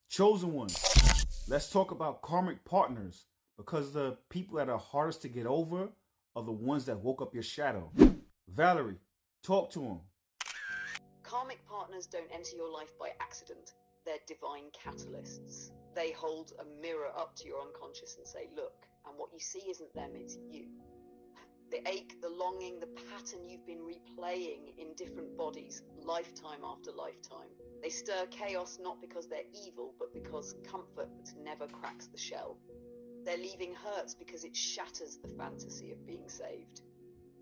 Chosen one, let's talk about karmic partners because the people that are hardest to get over are the ones that woke up your shadow. Valerie, talk to him. Karmic partners don't enter your life by accident. They're divine catalysts. They hold a mirror up to your unconscious and say, look, and what you see isn't them, it's you. The ache, the longing, the pattern you've been replaying in different bodies, lifetime after lifetime. They stir chaos not because they're evil, but because comfort never cracks the shell. They're leaving hurts because it shatters the fantasy of being saved.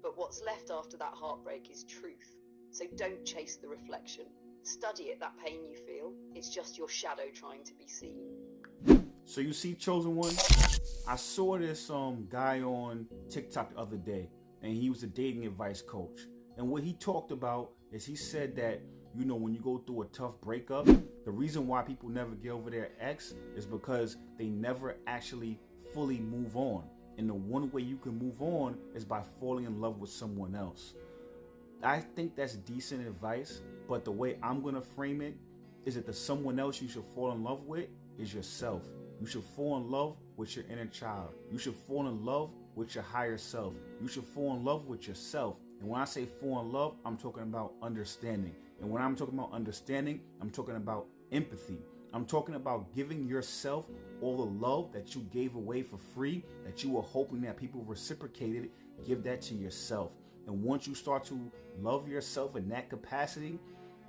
But what's left after that heartbreak is truth. So don't chase the reflection. Study it, that pain you feel. It's just your shadow trying to be seen. So you see, chosen one, I saw this guy on TikTok the other day, and he was a dating advice coach. And what he talked about is he said that, you know, when you go through a tough breakup, the reason why people never get over their ex is because they never actually fully move on. And the one way you can move on is by falling in love with someone else. I think that's decent advice, but the way I'm going to frame it is that the someone else you should fall in love with is yourself. You should fall in love with your inner child. You should fall in love with your higher self. You should fall in love with yourself. And when I say fall in love, I'm talking about understanding. And when I'm talking about understanding, I'm talking about empathy. I'm talking about giving yourself all the love that you gave away for free, that you were hoping that people reciprocated. Give that to yourself. And once you start to love yourself in that capacity,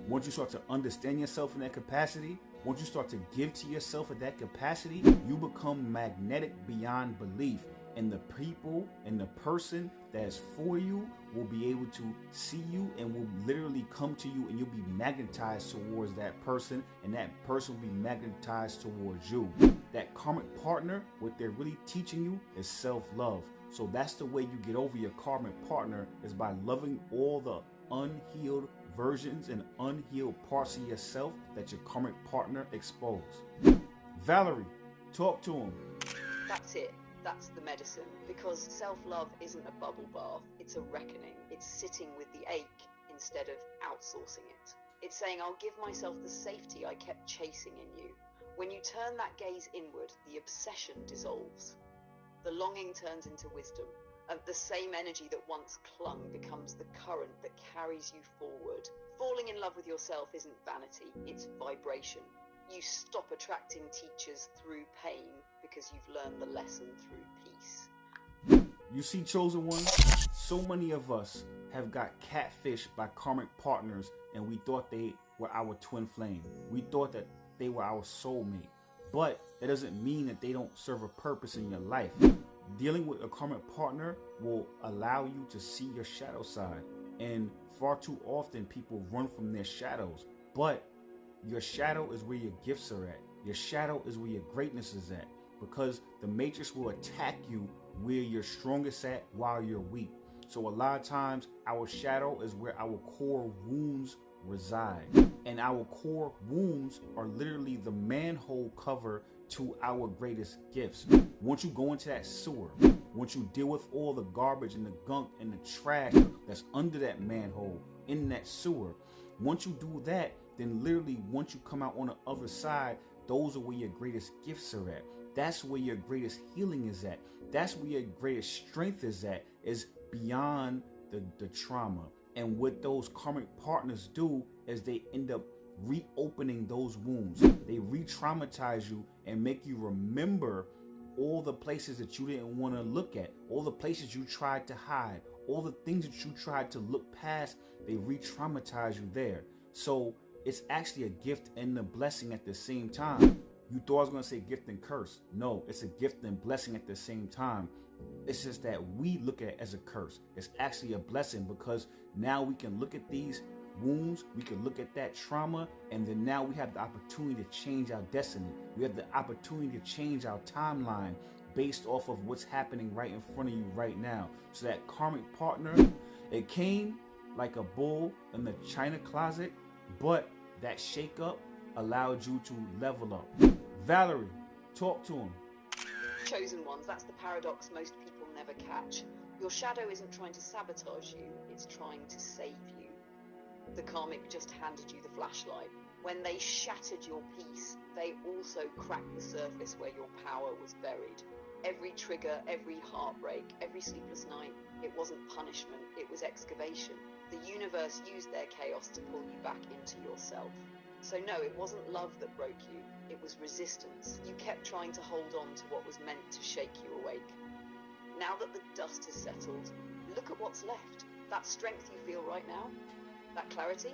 once you start to understand yourself in that capacity, once you start to give to yourself in that capacity, you become magnetic beyond belief. And the people and the person that is for you will be able to see you and will literally come to you, and you'll be magnetized towards that person, and that person will be magnetized towards you. That karmic partner, what they're really teaching you is self-love. So that's the way you get over your karmic partner, is by loving all the unhealed versions and unhealed parts of yourself that your karmic partner exposed. Valerie, talk to him. That's it. That's the medicine. Because self-love isn't a bubble bath. It's a reckoning. It's sitting with the ache instead of outsourcing it. It's saying, I'll give myself the safety I kept chasing in you. When you turn that gaze inward, the obsession dissolves. The longing turns into wisdom, and the same energy that once clung becomes the current that carries you forward. Falling in love with yourself isn't vanity, it's vibration. You stop attracting teachers through pain because you've learned the lesson through peace. You see, chosen one, so many of us have got catfished by karmic partners, and we thought they were our twin flame. We thought that they were our soulmate. But that doesn't mean that they don't serve a purpose in your life. Dealing with a karmic partner will allow you to see your shadow side. And far too often people run from their shadows. But your shadow is where your gifts are at. Your shadow is where your greatness is at. Because the matrix will attack you where you're strongest at while you're weak. So a lot of times our shadow is where our core wounds reside. And our core wounds are literally the manhole cover to our greatest gifts. Once you go into that sewer, once you deal with all the garbage and the gunk and the trash that's under that manhole, in that sewer, once you do that, then literally once you come out on the other side, those are where your greatest gifts are at. That's where your greatest healing is at. That's where your greatest strength is at, is beyond the trauma. And what those karmic partners do is they end up reopening those wounds. They re-traumatize you and make you remember all the places that you didn't want to look at, all the places you tried to hide, all the things that you tried to look past. They re-traumatize you there. So it's actually a gift and a blessing at the same time. You thought I was going to say gift and curse. No, it's a gift and blessing at the same time. It's just that we look at it as a curse. It's actually a blessing, because now we can look at these wounds, we can look at that trauma, and then now we have the opportunity to change our destiny. We have the opportunity to change our timeline based off of what's happening right in front of you right now. So that karmic partner, it came like a bull in the china closet, but that shake up allowed you to level up. Valerie, talk to him. Chosen ones, that's the paradox most people never catch. Your shadow isn't trying to sabotage you, it's trying to save you. The karmic just handed you the flashlight. When they shattered your peace, they also also cracked the surface where your power was buried. Every trigger, every heartbreak, every sleepless night, it wasn't punishment, it was excavation. The universe used their chaos to pull you back into yourself. So no, it wasn't love that broke you, it was resistance. You kept trying to hold on to what was meant to shake you awake. Now that the dust has settled, look at what's left. That strength you feel right now, that clarity,